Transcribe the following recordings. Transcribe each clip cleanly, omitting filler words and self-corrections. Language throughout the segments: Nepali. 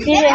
खेल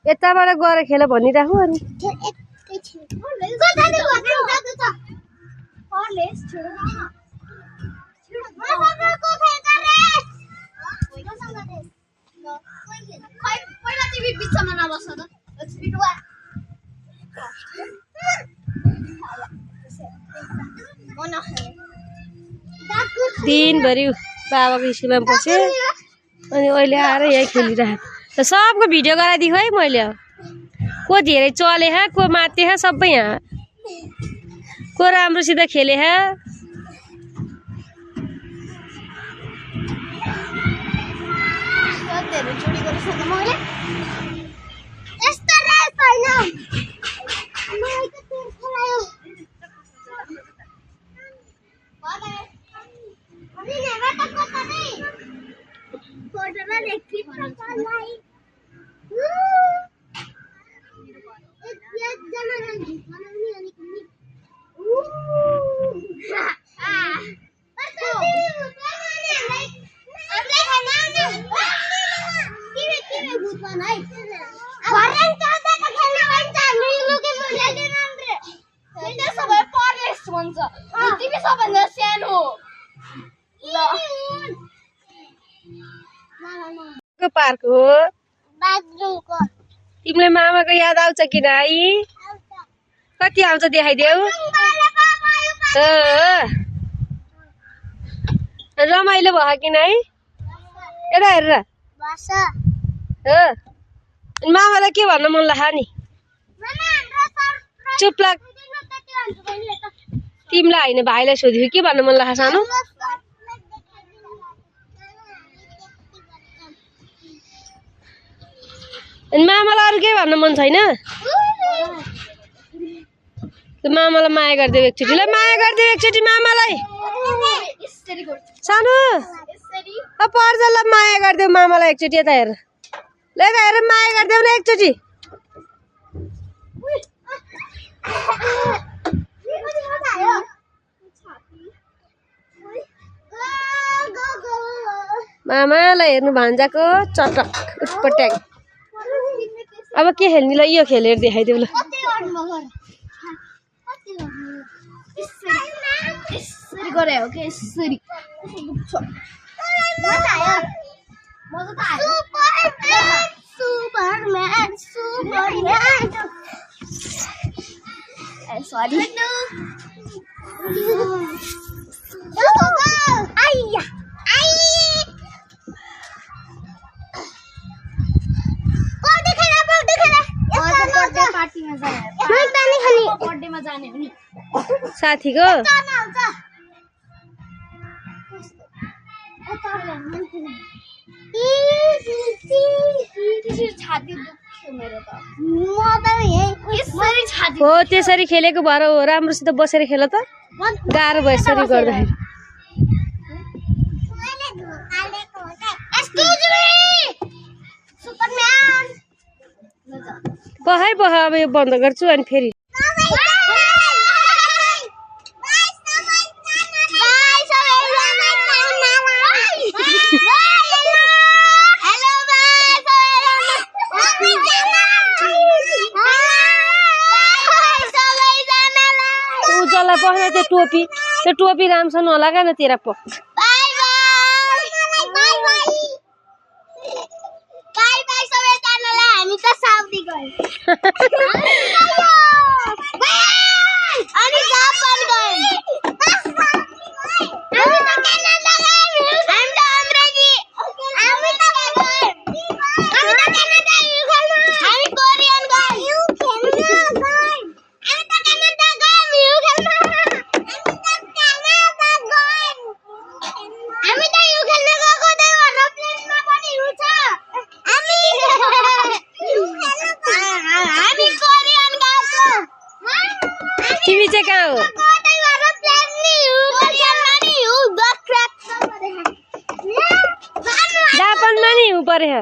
यताबाट गएर खेल भनिराखु अनि दिनभरि बाबाको स्कुलमा बसे अनि अहिले आएर यही खेलिरहेको त सबको भिडियो गराइदिएको है मैले को धेरै चले है को माते है सबै यहाँ को राम्रोसित खेले है पार्क हो तिमीले मामाको याद आउँछ कि नाइ कति आउँछ देखाइदेऊ रमाइलो भयो कि नाइ यता हेरेर मामालाई के भन्न मन लाग्यो नि चुप लाग तिमीलाई होइन भाइलाई सोध्यो के भन्न मन लाग्यो सानो मामालाई अरू के भन्न मन छैन मामालाई माया गरिदेऊ एकचोटि ल माया गरिदेऊ एकचोटि मामालाई सानो पर्जललाई माया गरिदेऊ मामालाई एकचोटि यता हेर ल यता हेर माया गरिदेऊ न एकचोटि मामालाई हेर्नु भान्जाको चटक उटपट्याक अब के खेल्ने ल यो खेलेर देखाइदेऊ ल यसरी गरे हो कि यसरी मजा आयो मजा त आयो सुपरम्यान सरी आइया आई बर्थडे खेला बर्थडे पार्टीमा जाने बर्थडेमा जाने हो नि साथीको छाती दुख्यो मेरो त छाती हो त्यसरी खेलेको भएर हो राम्रोसित बसेर खेल त गाह्रो भयो यसरी गर्दाखेरि पहाइ अब यो बन्द गर्छु अनि फेरि उज्जवललाई पखाना त्यो टोपी राम्रोसँग नलगा न तेरा प तिमी चाहिँ कहाँ हो जापानमा नि हिउँ परे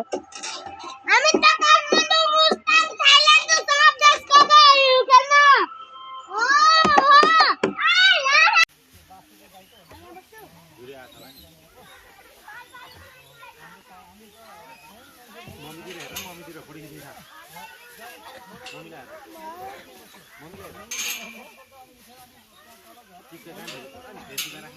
ठीक है